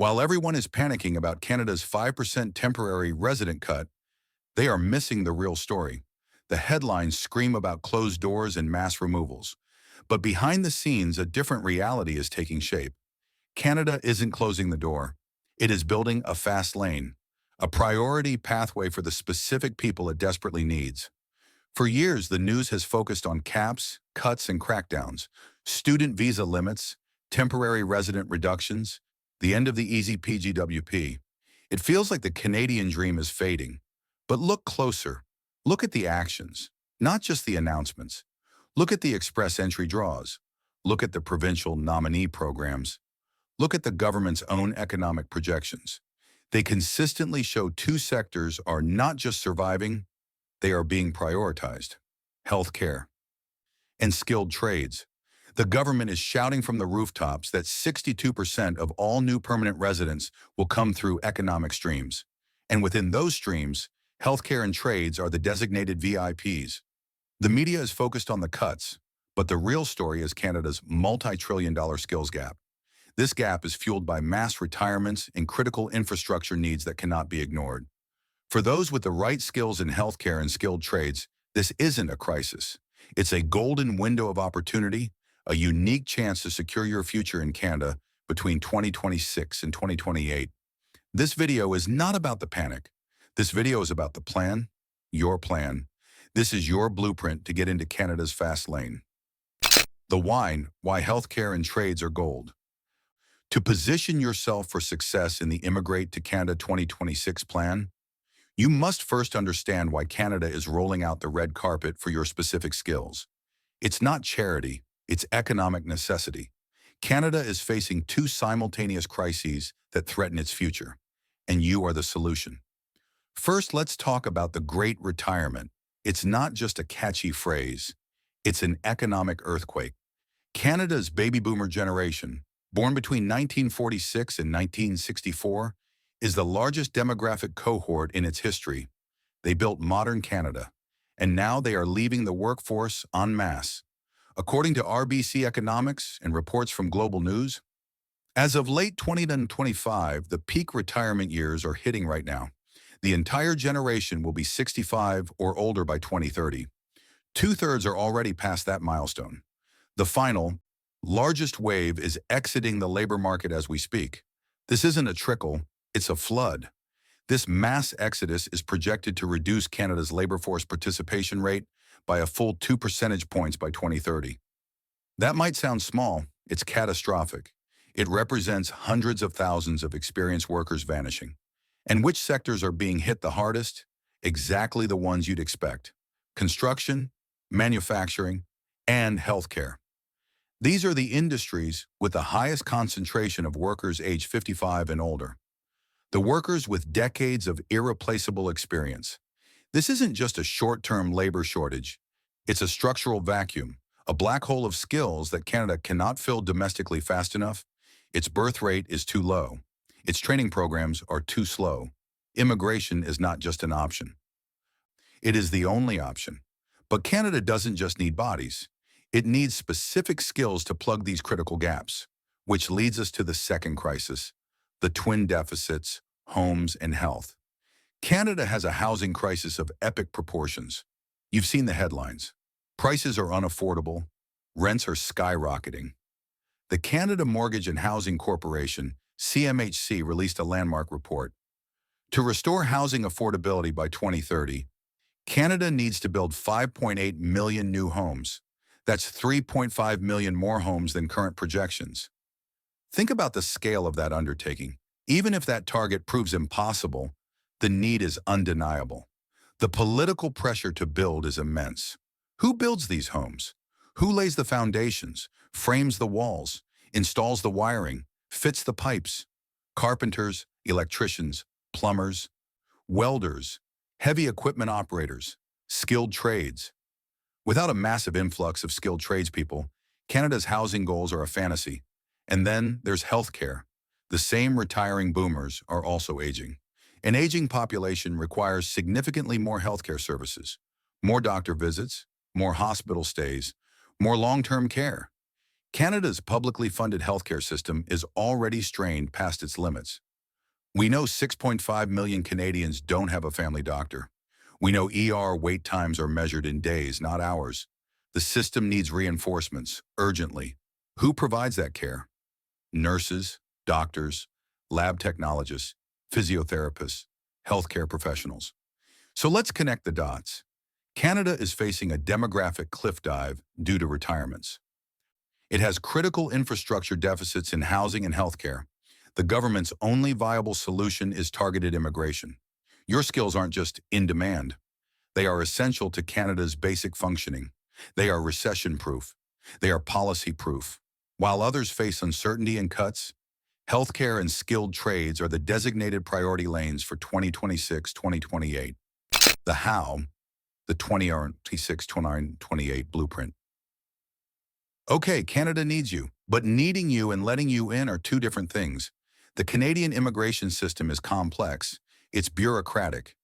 While everyone is panicking about Canada's 5% temporary resident cut, they are missing the real story. The headlines scream about closed doors and mass removals. But behind the scenes, a different reality is taking shape. Canada isn't closing the door. It is building a fast lane, a priority pathway for the specific people it desperately needs. For years, the news has focused on caps, cuts, and crackdowns, student visa limits, temporary resident reductions, the end of the easy PGWP. It feels like the Canadian dream is fading. But look closer. Look at the actions, not just the announcements. Look at the express entry draws. Look at the provincial nominee programs. Look at the government's own economic projections. They consistently show two sectors are not just surviving, they are being prioritized: healthcare and skilled trades. The government is shouting from the rooftops that 62% of all new permanent residents will come through economic streams. And within those streams, healthcare and trades are the designated VIPs. The media is focused on the cuts, but the real story is Canada's multi-trillion-dollar skills gap. This gap is fueled by mass retirements and critical infrastructure needs that cannot be ignored. For those with the right skills in healthcare and skilled trades, this isn't a crisis. It's a golden window of opportunity, a unique chance to secure your future in Canada between 2026 and 2028. This video is not about the panic. This video is about the plan, your plan. This is your blueprint to get into Canada's fast lane. The why healthcare and trades are gold. To position yourself for success in the Immigrate to Canada 2026 plan, you must first understand why Canada is rolling out the red carpet for your specific skills. It's not charity, it's economic necessity. Canada is facing two simultaneous crises that threaten its future, and you are the solution. First, let's talk about the Great Retirement. It's not just a catchy phrase, it's an economic earthquake. Canada's baby boomer generation, born between 1946 and 1964, is the largest demographic cohort in its history. They built modern Canada, and now they are leaving the workforce en masse. According to RBC Economics and reports from Global News, as of late 2025, the peak retirement years are hitting right now. The entire generation will be 65 or older by 2030. Two-thirds are already past that milestone. The final, largest wave is exiting the labor market as we speak. This isn't a trickle, it's a flood. This mass exodus is projected to reduce Canada's labor force participation rate by a full 2 percentage points by 2030. That might sound small, it's catastrophic. It represents hundreds of thousands of experienced workers vanishing. And which sectors are being hit the hardest? Exactly the ones you'd expect: construction, manufacturing, and healthcare. These are the industries with the highest concentration of workers aged 55 and older. The workers with decades of irreplaceable experience. This isn't just a short-term labor shortage. It's a structural vacuum, a black hole of skills that Canada cannot fill domestically fast enough. Its birth rate is too low. Its training programs are too slow. Immigration is not just an option. It is the only option. But Canada doesn't just need bodies. It needs specific skills to plug these critical gaps, which leads us to the second crisis, the twin deficits, homes and health. Canada has a housing crisis of epic proportions. You've seen the headlines. Prices are unaffordable. Rents are skyrocketing. The Canada Mortgage and Housing Corporation, CMHC, released a landmark report. To restore housing affordability by 2030, Canada needs to build 5.8 million new homes. That's 3.5 million more homes than current projections. Think about the scale of that undertaking. Even if that target proves impossible, the need is undeniable. The political pressure to build is immense. Who builds these homes? Who lays the foundations, frames the walls, installs the wiring, fits the pipes? Carpenters, electricians, plumbers, welders, heavy equipment operators, skilled trades. Without a massive influx of skilled tradespeople, Canada's housing goals are a fantasy. And then there's healthcare. The same retiring boomers are also aging. An aging population requires significantly more healthcare services, more doctor visits, more hospital stays, more long-term care. Canada's publicly funded healthcare system is already strained past its limits. We know 6.5 million Canadians don't have a family doctor. We know ER wait times are measured in days, not hours. The system needs reinforcements, urgently. Who provides that care? Nurses, doctors, lab technologists, physiotherapists, healthcare professionals. So let's connect the dots. Canada is facing a demographic cliff dive due to retirements. It has critical infrastructure deficits in housing and healthcare. The government's only viable solution is targeted immigration. Your skills aren't just in demand. They are essential to Canada's basic functioning. They are recession-proof. They are policy-proof. While others face uncertainty and cuts, healthcare and skilled trades are the designated priority lanes for 2026-2028. The how, the 2026-2028 blueprint. Okay, Canada needs you, but needing you and letting you in are two different things. The Canadian immigration system is complex, it's bureaucratic,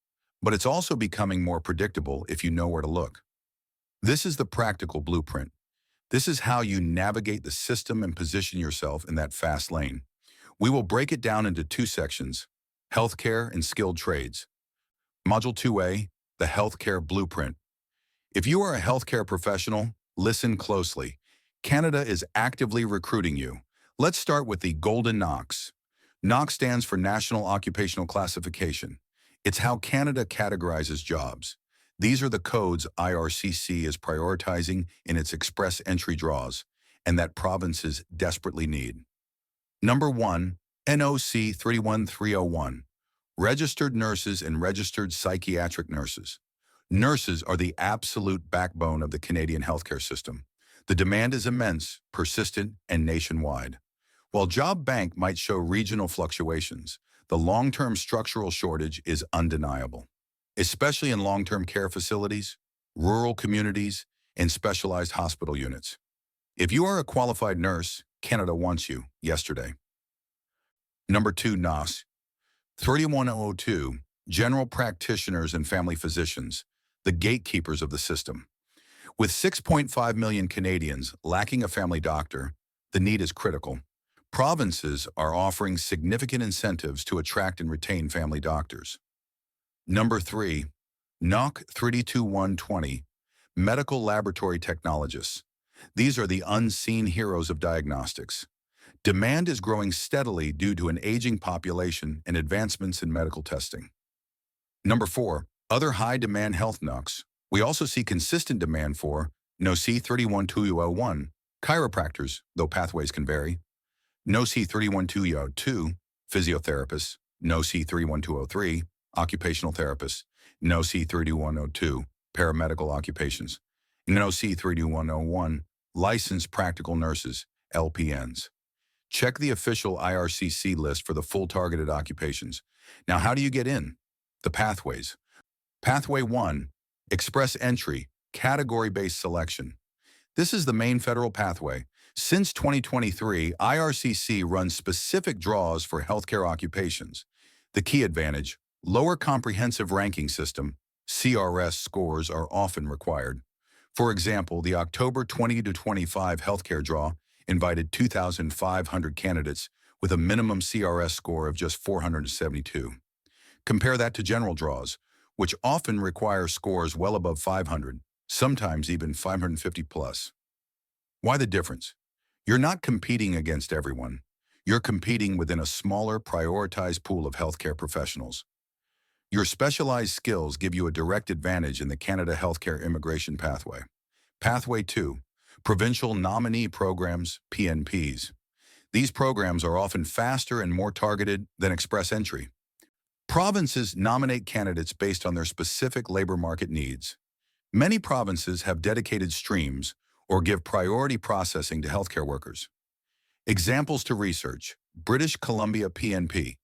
but it's also becoming more predictable if you know where to look. This is the practical blueprint. This is how you navigate the system and position yourself in that fast lane. We will break it down into two sections, healthcare and skilled trades. Module 2A, the healthcare blueprint. If you are a healthcare professional, listen closely. Canada is actively recruiting you. Let's start with the golden NOCs. NOC stands for National Occupational Classification. It's how Canada categorizes jobs. These are the codes IRCC is prioritizing in its express entry draws, and that provinces desperately need. Number 1, NOC 31301, Registered Nurses and Registered Psychiatric Nurses. Nurses are the absolute backbone of the Canadian healthcare system. The demand is immense, persistent, and nationwide. While Job Bank might show regional fluctuations, the long-term structural shortage is undeniable, especially in long-term care facilities, rural communities, and specialized hospital units. If you are a qualified nurse, Canada wants you yesterday. Number 2, NOS 3102, General Practitioners and Family Physicians, the gatekeepers of the system. With 6.5 million Canadians lacking a family doctor, the need is critical. Provinces are offering significant incentives to attract and retain family doctors. Number 3, NOC 32120, Medical Laboratory Technologists. These are the unseen heroes of diagnostics. Demand is growing steadily due to an aging population and advancements in medical testing. Number 4, other high-demand health NOCs. We also see consistent demand for NOC 31201, chiropractors, though pathways can vary, NOC 31202, physiotherapists, NOC 31203, occupational therapists, NOC 32102, paramedical occupations, NOC 32101, licensed practical nurses, LPNs. Check the official IRCC list for the full targeted occupations. Now, how do you get in? The pathways. Pathway 1, express entry, category-based selection. This is the main federal pathway. Since 2023, IRCC runs specific draws for healthcare occupations. The key advantage, lower comprehensive ranking system, CRS scores are often required. For example, the October 20-25 healthcare draw invited 2,500 candidates with a minimum CRS score of just 472. Compare that to general draws, which often require scores well above 500, sometimes even 550 plus. Why the difference? You're not competing against everyone. You're competing within a smaller, prioritized pool of healthcare professionals. Your specialized skills give you a direct advantage in the Canada healthcare immigration pathway. Pathway 2, provincial nominee programs, PNPs. These programs are often faster and more targeted than express entry. Provinces nominate candidates based on their specific labor market needs. Many provinces have dedicated streams or give priority processing to healthcare workers. Examples to research: British Columbia PNP,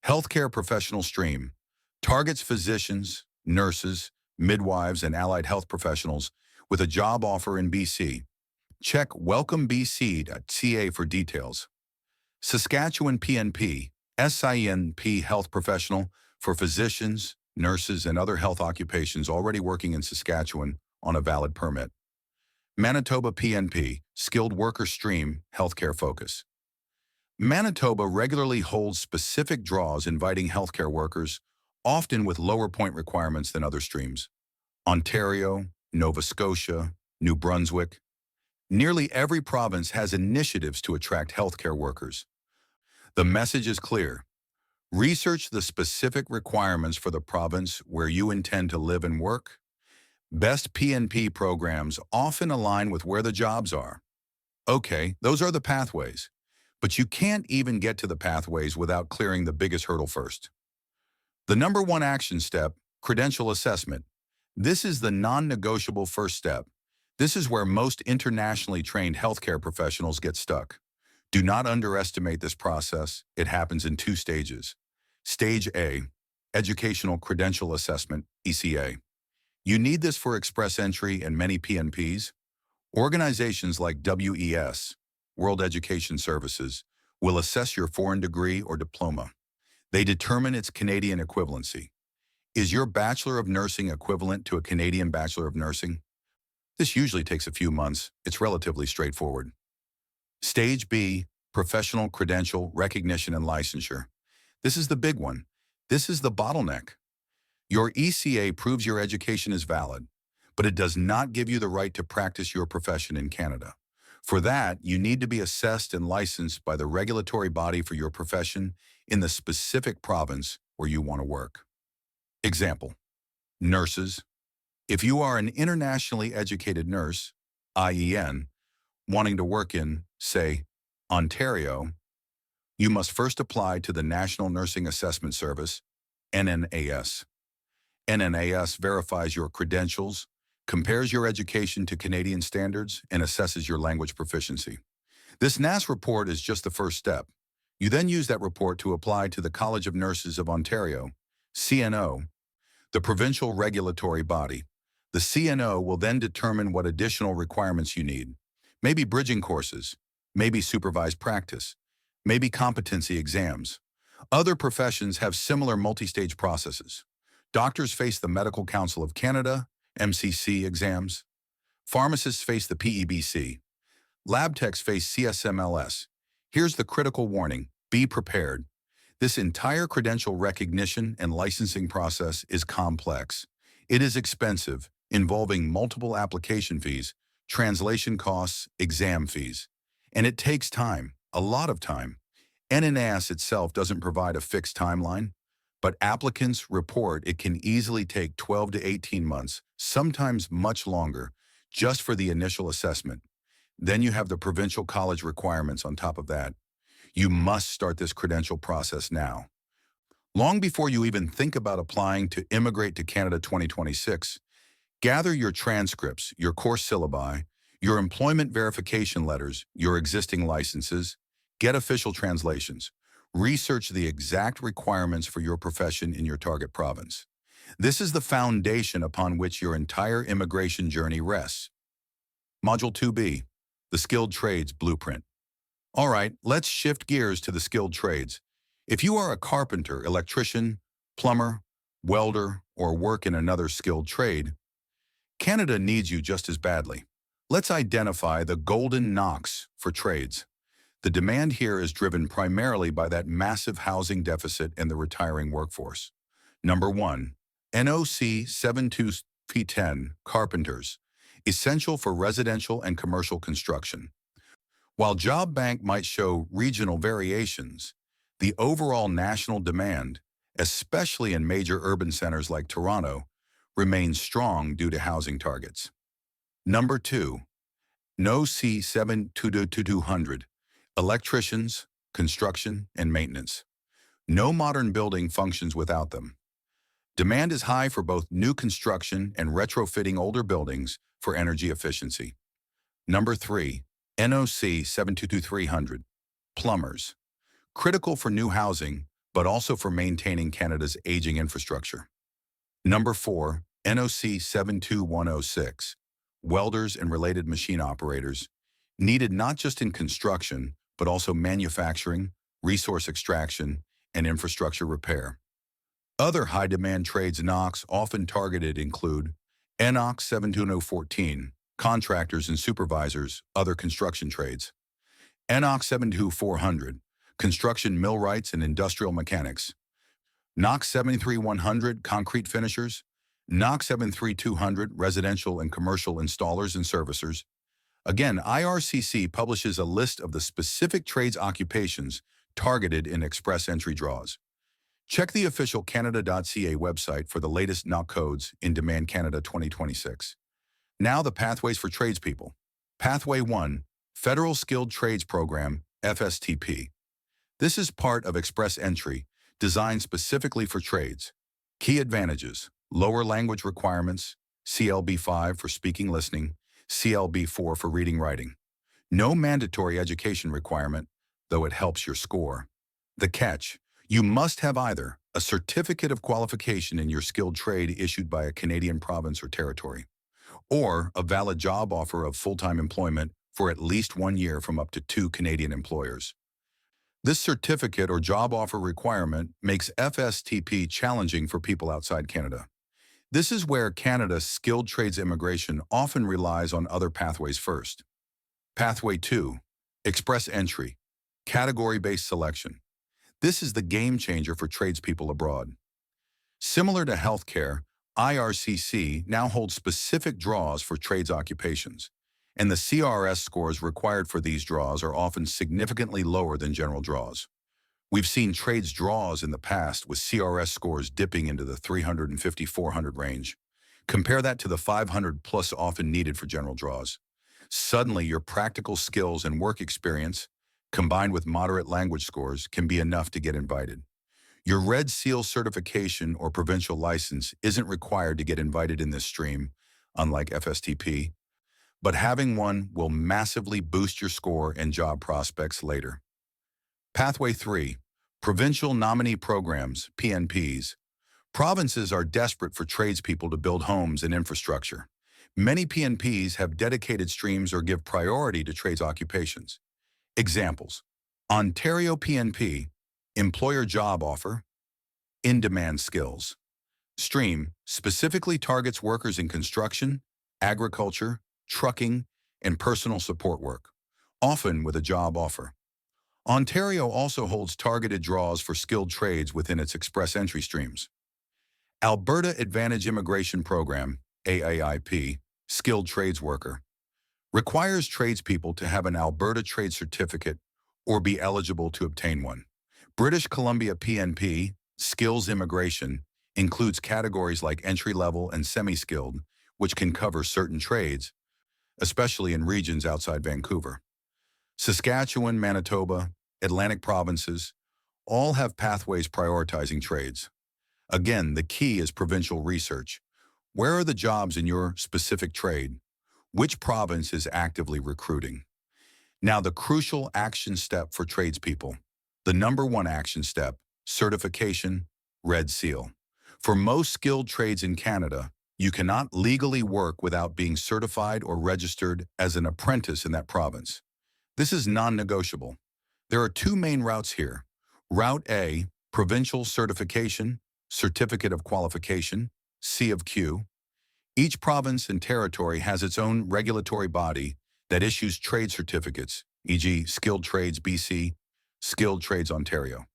Healthcare Professional Stream, targets physicians, nurses, midwives, and allied health professionals with a job offer in BC. Check welcomebc.ca for details. Saskatchewan PNP, SINP Health Professional for physicians, nurses, and other health occupations already working in Saskatchewan on a valid permit. Manitoba PNP, Skilled Worker Stream, Healthcare Focus. Manitoba regularly holds specific draws inviting healthcare workers, often with lower point requirements than other streams. Ontario, Nova Scotia, New Brunswick. Nearly every province has initiatives to attract healthcare workers. The message is clear. Research the specific requirements for the province where you intend to live and work. Best PNP programs often align with where the jobs are. Okay, those are the pathways. But you can't even get to the pathways without clearing the biggest hurdle first. The number one action step, credential assessment. This is the non-negotiable first step. This is where most internationally trained healthcare professionals get stuck. Do not underestimate this process. It happens in two stages. Stage A, Educational Credential Assessment, ECA. You need this for express entry and many PNPs. Organizations like WES, World Education Services, will assess your foreign degree or diploma. They determine its Canadian equivalency. Is your Bachelor of Nursing equivalent to a Canadian Bachelor of Nursing? This usually takes a few months. It's relatively straightforward. Stage B, Professional Credential Recognition and Licensure. This is the big one. This is the bottleneck. Your ECA proves your education is valid, but it does not give you the right to practice your profession in Canada. For that, you need to be assessed and licensed by the regulatory body for your profession in the specific province where you want to work. Example, nurses. If you are an internationally educated nurse, IEN, wanting to work in, say, Ontario, you must first apply to the National Nursing Assessment Service, NNAS. NNAS verifies your credentials, compares your education to Canadian standards, and assesses your language proficiency. This NAS report is just the first step. You then use that report to apply to the College of Nurses of Ontario, CNO, the provincial regulatory body. The CNO will then determine what additional requirements you need. Maybe bridging courses, maybe supervised practice, maybe competency exams. Other professions have similar multi-stage processes. Doctors face the Medical Council of Canada, MCC exams. Pharmacists face the PEBC. Lab techs face CSMLS. Here's the critical warning: be prepared. This entire credential recognition and licensing process is complex. It is expensive, involving multiple application fees, translation costs, exam fees. And it takes time, a lot of time. NNAS itself doesn't provide a fixed timeline, but applicants report it can easily take 12 to 18 months, sometimes much longer, just for the initial assessment. Then you have the provincial college requirements on top of that. You must start this credential process now. Long before you even think about applying to Immigrate to Canada 2026, gather your transcripts, your course syllabi, your employment verification letters, your existing licenses, get official translations. Research the exact requirements for your profession in your target province. This is the foundation upon which your entire immigration journey rests. Module 2B, the Skilled Trades Blueprint. All right, let's shift gears to the skilled trades. If you are a carpenter, electrician, plumber, welder, or work in another skilled trade, Canada needs you just as badly. Let's identify the golden NOCs for trades. The demand here is driven primarily by that massive housing deficit and the retiring workforce. Number 1, NOC 72P10, carpenters, essential for residential and commercial construction. While Job Bank might show regional variations, the overall national demand, especially in major urban centers like Toronto, remains strong due to housing targets. Number 2, NOC 722200, electricians, construction, and maintenance. No modern building functions without them. Demand is high for both new construction and retrofitting older buildings for energy efficiency. Number 3, NOC 722300, plumbers. Critical for new housing, but also for maintaining Canada's aging infrastructure. Number 4, NOC 72106, welders and related machine operators, needed not just in construction, but also manufacturing, resource extraction, and infrastructure repair. Other high-demand trades NOCs often targeted include NOC 72014, contractors and supervisors, other construction trades. NOC 72400, construction millwrights and industrial mechanics. NOC 73100, concrete finishers. NOC 73200, residential and commercial installers and servicers. Again, IRCC publishes a list of the specific trades occupations targeted in express entry draws. Check the official Canada.ca website for the latest NOC codes in Demand Canada 2026. Now the pathways for tradespeople. Pathway 1, Federal Skilled Trades Program, FSTP. This is part of express entry, designed specifically for trades. Key advantages: lower language requirements, CLB5 for speaking listening, CLB4 for reading writing. No mandatory education requirement, though it helps your score. The catch: you must have either a certificate of qualification in your skilled trade issued by a Canadian province or territory, or a valid job offer of full-time employment for at least 1 year from up to 2 Canadian employers. This certificate or job offer requirement makes FSTP challenging for people outside Canada. This is where Canada's skilled trades immigration often relies on other pathways first. Pathway 2, Express Entry, Category-Based Selection. This is the game changer for tradespeople abroad. Similar to healthcare, IRCC now holds specific draws for trades occupations, and the CRS scores required for these draws are often significantly lower than general draws. We've seen trades draws in the past with CRS scores dipping into the 350-400 range. Compare that to the 500 plus often needed for general draws. Suddenly, your practical skills and work experience, combined with moderate language scores, can be enough to get invited. Your Red Seal certification or provincial license isn't required to get invited in this stream, unlike FSTP, but having one will massively boost your score and job prospects later. Pathway 3, Provincial Nominee Programs, PNPs. Provinces are desperate for tradespeople to build homes and infrastructure. Many PNPs have dedicated streams or give priority to trades occupations. Examples: Ontario PNP, Employer Job Offer, In-Demand Skills. Stream specifically targets workers in construction, agriculture, trucking, and personal support work, often with a job offer. Ontario also holds targeted draws for skilled trades within its express entry streams. Alberta Advantage Immigration Program, AAIP, Skilled Trades Worker, requires tradespeople to have an Alberta Trade Certificate or be eligible to obtain one. British Columbia PNP, Skills Immigration, includes categories like entry-level and semi-skilled, which can cover certain trades, especially in regions outside Vancouver. Saskatchewan, Manitoba, Atlantic provinces, all have pathways prioritizing trades. Again, the key is provincial research. Where are the jobs in your specific trade? Which province is actively recruiting? Now, the crucial action step for tradespeople. The number one action step: certification, Red Seal. For most skilled trades in Canada, you cannot legally work without being certified or registered as an apprentice in that province. This is non-negotiable. There are 2 main routes here. Route A, provincial certification, Certificate of Qualification, C of Q. Each province and territory has its own regulatory body that issues trade certificates, e.g. Skilled Trades BC, Skilled Trades Ontario.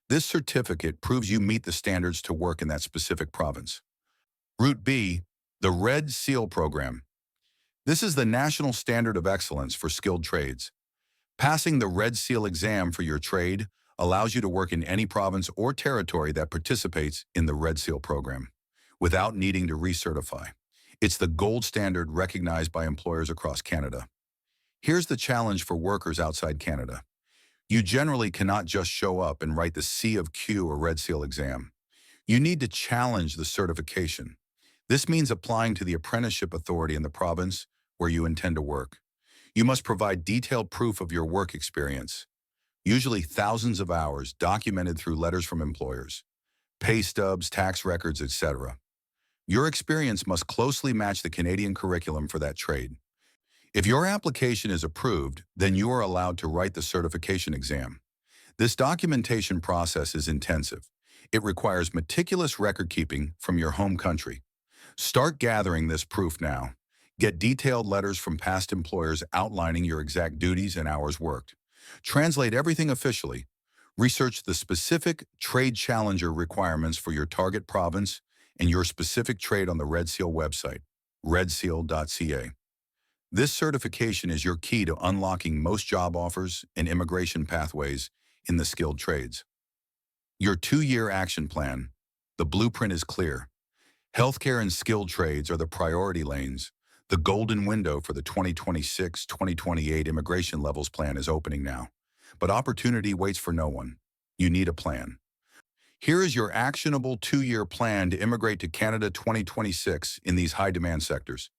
This certificate proves you meet the standards to work in that specific province. Route B, the Red Seal Program. This is the national standard of excellence for skilled trades. Passing the Red Seal exam for your trade allows you to work in any province or territory that participates in the Red Seal program without needing to recertify. It's the gold standard recognized by employers across Canada. Here's the challenge for workers outside Canada. You generally cannot just show up and write the C of Q or Red Seal exam. You need to challenge the certification. This means applying to the apprenticeship authority in the province where you intend to work. You must provide detailed proof of your work experience, usually thousands of hours documented through letters from employers, pay stubs, tax records, etc. Your experience must closely match the Canadian curriculum for that trade. If your application is approved, then you are allowed to write the certification exam. This documentation process is intensive. It requires meticulous record keeping from your home country. Start gathering this proof now. Get detailed letters from past employers outlining your exact duties and hours worked. Translate everything officially. Research the specific trade challenger requirements for your target province and your specific trade on the Red Seal website, redseal.ca. This certification is your key to unlocking most job offers and immigration pathways in the skilled trades. Your 2-year action plan. The blueprint is clear. Healthcare and skilled trades are the priority lanes. The golden window for the 2026-2028 immigration levels plan is opening now. But opportunity waits for no one. You need a plan. Here is your actionable 2-year plan to immigrate to Canada 2026 in these high-demand sectors.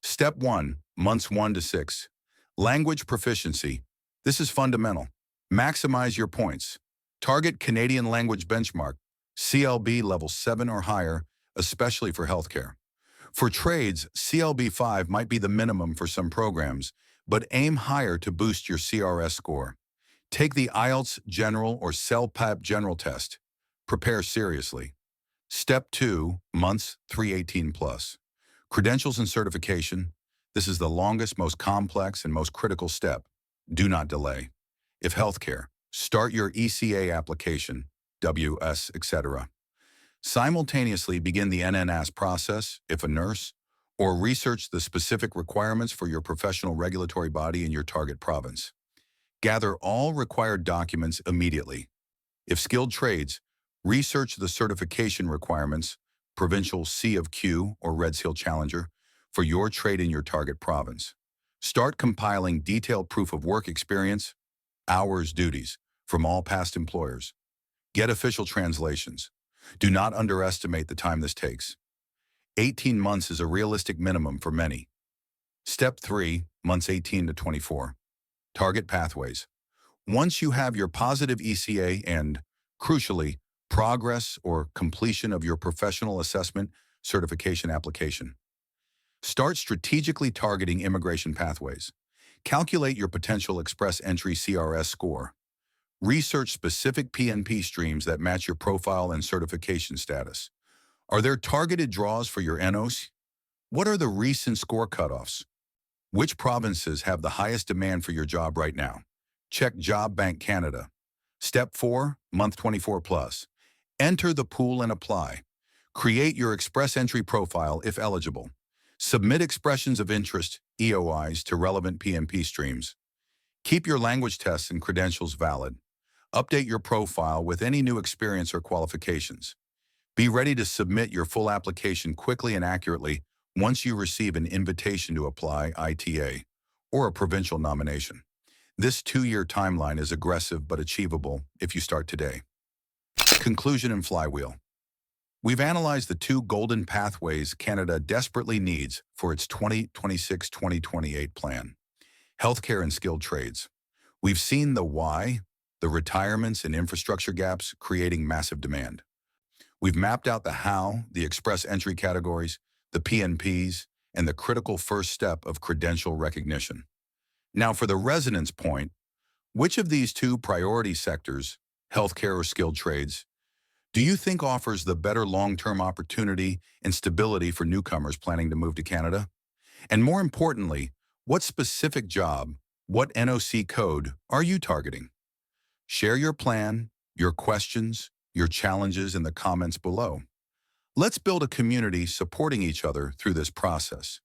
Step 1, months 1 to 6. Language proficiency. This is fundamental. Maximize your points. Target Canadian language benchmark, CLB level 7 or higher, especially for healthcare. For trades, CLB 5 might be the minimum for some programs, but aim higher to boost your CRS score. Take the IELTS General or CELPAP General test. Prepare seriously. Step 2, months 318 plus. Credentials and certification. This is the longest, most complex, and most critical step. Do not delay. If healthcare, start your ECA application, WS, etc. Simultaneously begin the NNAS process, if a nurse, or research the specific requirements for your professional regulatory body in your target province. Gather all required documents immediately. If skilled trades, research the certification requirements, provincial C of Q or Red Seal Challenger, for your trade in your target province. Start compiling detailed proof of work experience, hours, duties, from all past employers. Get official translations. Do not underestimate the time this takes. 18 months is a realistic minimum for many. Step 3, months 18 to 24. Target pathways. Once you have your positive ECA and, crucially, progress or completion of your professional assessment certification application, start strategically targeting immigration pathways. Calculate your potential express entry CRS score. Research specific PNP streams that match your profile and certification status. Are there targeted draws for your NOCs? What are the recent score cutoffs? Which provinces have the highest demand for your job right now? Check Job Bank Canada. Step 4, month 24 plus. Enter the pool and apply. Create your express entry profile if eligible. Submit expressions of interest, EOIs, to relevant PNP streams. Keep your language tests and credentials valid. Update your profile with any new experience or qualifications. Be ready to submit your full application quickly and accurately once you receive an invitation to apply ITA or a provincial nomination. This 2-year timeline is aggressive but achievable if you start today. Conclusion and flywheel. We've analyzed the 2 golden pathways Canada desperately needs for its 2026-2028 plan: healthcare and skilled trades. We've seen the why, the retirements and infrastructure gaps creating massive demand. We've mapped out the how, the express entry categories, the PNPs, and the critical first step of credential recognition. Now for the resonance point, which of these 2 priority sectors, healthcare or skilled trades, do you think offers the better long-term opportunity and stability for newcomers planning to move to Canada? And more importantly, what specific job, what NOC code are you targeting? Share your plan, your questions, your challenges in the comments below. Let's build a community supporting each other through this process.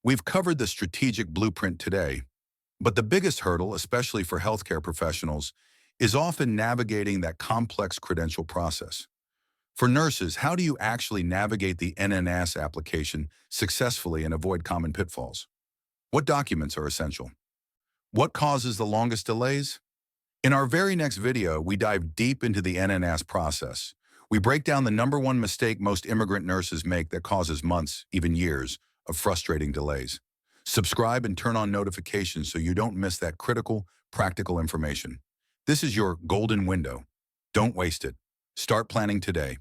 We've covered the strategic blueprint today, but the biggest hurdle, especially for healthcare professionals, is often navigating that complex credential process. For nurses, how do you actually navigate the NNAS application successfully and avoid common pitfalls? What documents are essential? What causes the longest delays? In our very next video, we dive deep into the NNAS process. We break down the #1 mistake most immigrant nurses make that causes months, even years, of frustrating delays. Subscribe and turn on notifications so you don't miss that critical, practical information. This is your golden window. Don't waste it. Start planning today.